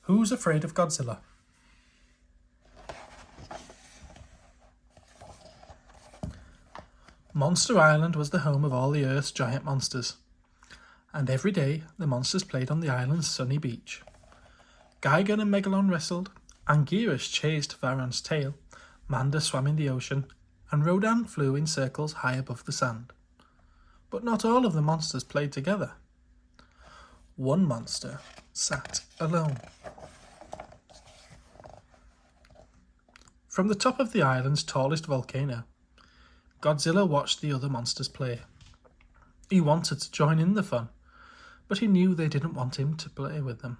Who's Afraid of Godzilla? Monster Island was the home of all the Earth's giant monsters, and every day the monsters played on the island's sunny beach. Gigan and Megalon wrestled, Anguirus chased Varan's tail, Manda swam in the ocean, and Rodan flew in circles high above the sand. But not all of the monsters played together. One monster sat alone. From the top of the island's tallest volcano, Godzilla watched the other monsters play. He wanted to join in the fun, but he knew they didn't want him to play with them.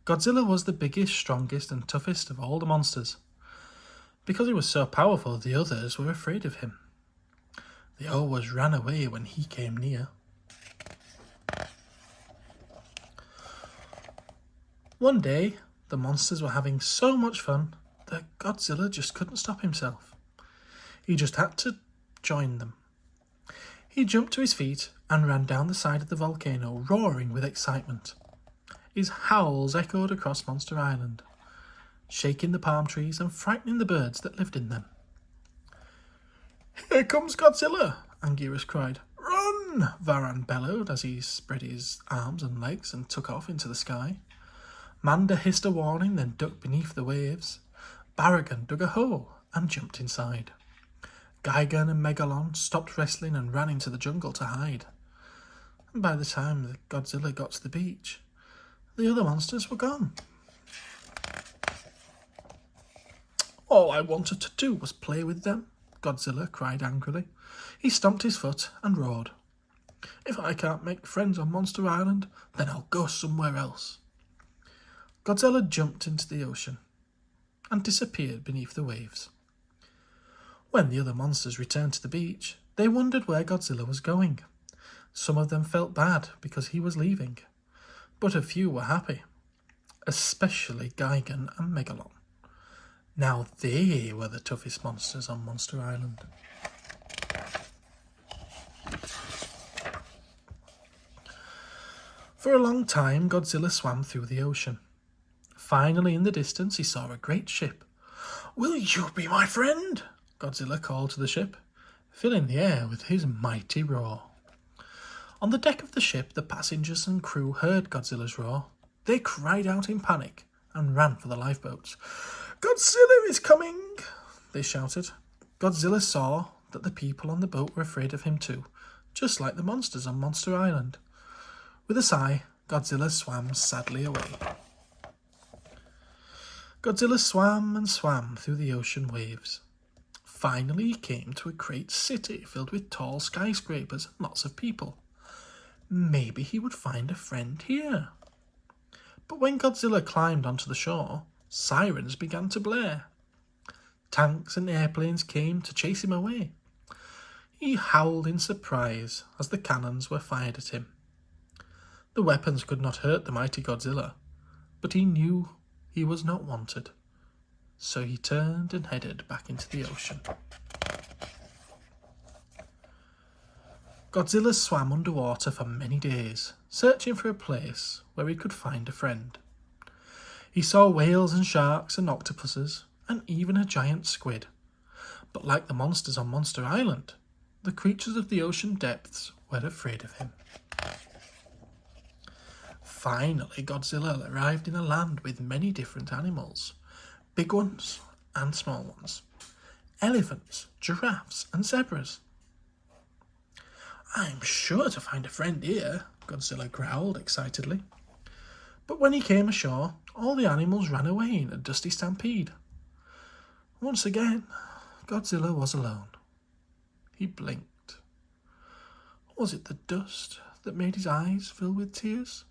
Godzilla was the biggest, strongest, and toughest of all the monsters. Because he was so powerful, the others were afraid of him. They always ran away when he came near. One day, the monsters were having so much fun that Godzilla just couldn't stop himself. He just had to join them. He jumped to his feet and ran down the side of the volcano, roaring with excitement. His howls echoed across Monster Island, shaking the palm trees and frightening the birds that lived in them. "Here comes Godzilla!" Anguirus cried. "Run!" Varan bellowed as he spread his arms and legs and took off into the sky. Manda hissed a warning, then ducked beneath the waves. Baragon dug a hole and jumped inside. Gigan and Megalon stopped wrestling and ran into the jungle to hide. And by the time Godzilla got to the beach, the other monsters were gone. "All I wanted to do was play with them," Godzilla cried angrily. He stomped his foot and roared. "If I can't make friends on Monster Island, then I'll go somewhere else." Godzilla jumped into the ocean and disappeared beneath the waves. When the other monsters returned to the beach, they wondered where Godzilla was going. Some of them felt bad because he was leaving, but a few were happy, especially Gigan and Megalon. Now they were the toughest monsters on Monster Island. For a long time, Godzilla swam through the ocean. Finally, in the distance, he saw a great ship. "Will you be my friend?" Godzilla called to the ship, filling the air with his mighty roar. On the deck of the ship, the passengers and crew heard Godzilla's roar. They cried out in panic and ran for the lifeboats. "Godzilla is coming!" they shouted. Godzilla saw that the people on the boat were afraid of him too, just like the monsters on Monster Island. With a sigh, Godzilla swam sadly away. Godzilla swam and swam through the ocean waves. Finally, he came to a great city filled with tall skyscrapers and lots of people. Maybe he would find a friend here. But when Godzilla climbed onto the shore, sirens began to blare. Tanks and airplanes came to chase him away. He howled in surprise as the cannons were fired at him. The weapons could not hurt the mighty Godzilla, but he knew he was not wanted. So he turned and headed back into the ocean. Godzilla swam underwater for many days, searching for a place where he could find a friend. He saw whales and sharks and octopuses, and even a giant squid. But like the monsters on Monster Island, the creatures of the ocean depths were afraid of him. Finally, Godzilla arrived in a land with many different animals. Big ones and small ones. Elephants, giraffes and zebras. "I'm sure to find a friend here," Godzilla growled excitedly. But when he came ashore, all the animals ran away in a dusty stampede. Once again, Godzilla was alone. He blinked. Was it the dust that made his eyes fill with tears?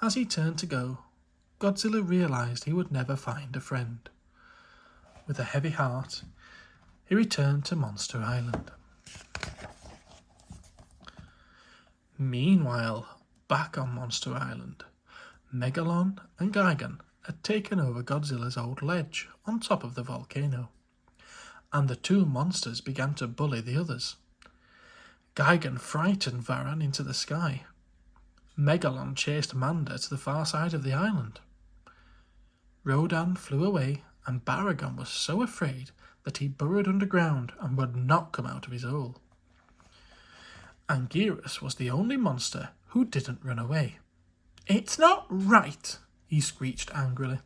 As he turned to go, Godzilla realized he would never find a friend. With a heavy heart, he returned to Monster Island. Meanwhile, back on Monster Island, Megalon and Gigan had taken over Godzilla's old ledge on top of the volcano, and the two monsters began to bully the others. Gigan frightened Varan into the sky. Megalon chased Manda to the far side of the island. Rodan flew away, and Baragon was so afraid that he burrowed underground and would not come out of his hole. Anguirus was the only monster who didn't run away. "It's not right," he screeched angrily.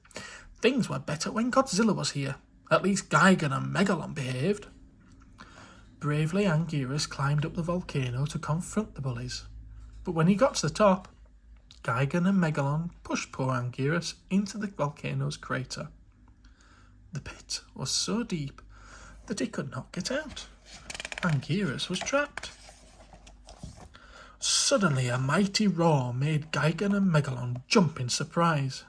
"Things were better when Godzilla was here. At least Gigan and Megalon behaved." Bravely, Anguirus climbed up the volcano to confront the bullies. But when he got to the top, Gigan and Megalon pushed poor Anguirus into the volcano's crater. The pit was so deep that he could not get out. Anguirus was trapped. Suddenly, a mighty roar made Gigan and Megalon jump in surprise.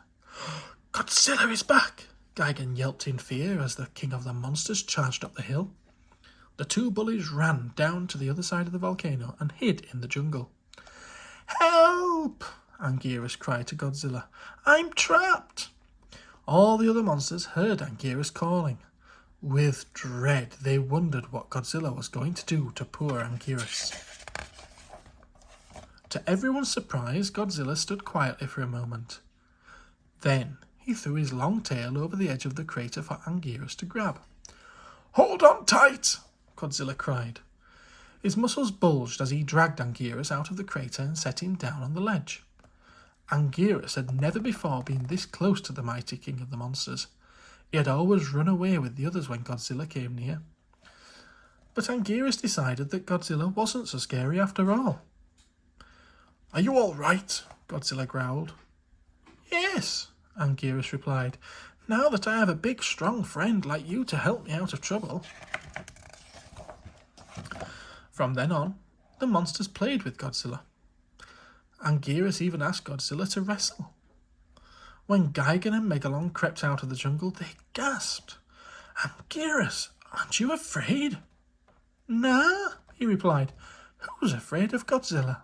"Godzilla is back!" Gigan yelped in fear as the king of the monsters charged up the hill. The two bullies ran down to the other side of the volcano and hid in the jungle. "Help!" Anguirus cried to Godzilla. "I'm trapped!" All the other monsters heard Anguirus calling. With dread, they wondered what Godzilla was going to do to poor Anguirus. To everyone's surprise, Godzilla stood quietly for a moment. Then he threw his long tail over the edge of the crater for Anguirus to grab. "Hold on tight!" Godzilla cried. His muscles bulged as he dragged Anguirus out of the crater and set him down on the ledge. Anguirus had never before been this close to the mighty king of the monsters. He had always run away with the others when Godzilla came near. But Anguirus decided that Godzilla wasn't so scary after all. "Are you all right?" Godzilla growled. "Yes," Anguirus replied, "now that I have a big, strong friend like you to help me out of trouble." From then on, the monsters played with Godzilla. Anguirus even asked Godzilla to wrestle. When Gigan and Megalon crept out of the jungle, they gasped. "Anguirus, aren't you afraid?" "Nah," he replied. "Who's afraid of Godzilla?"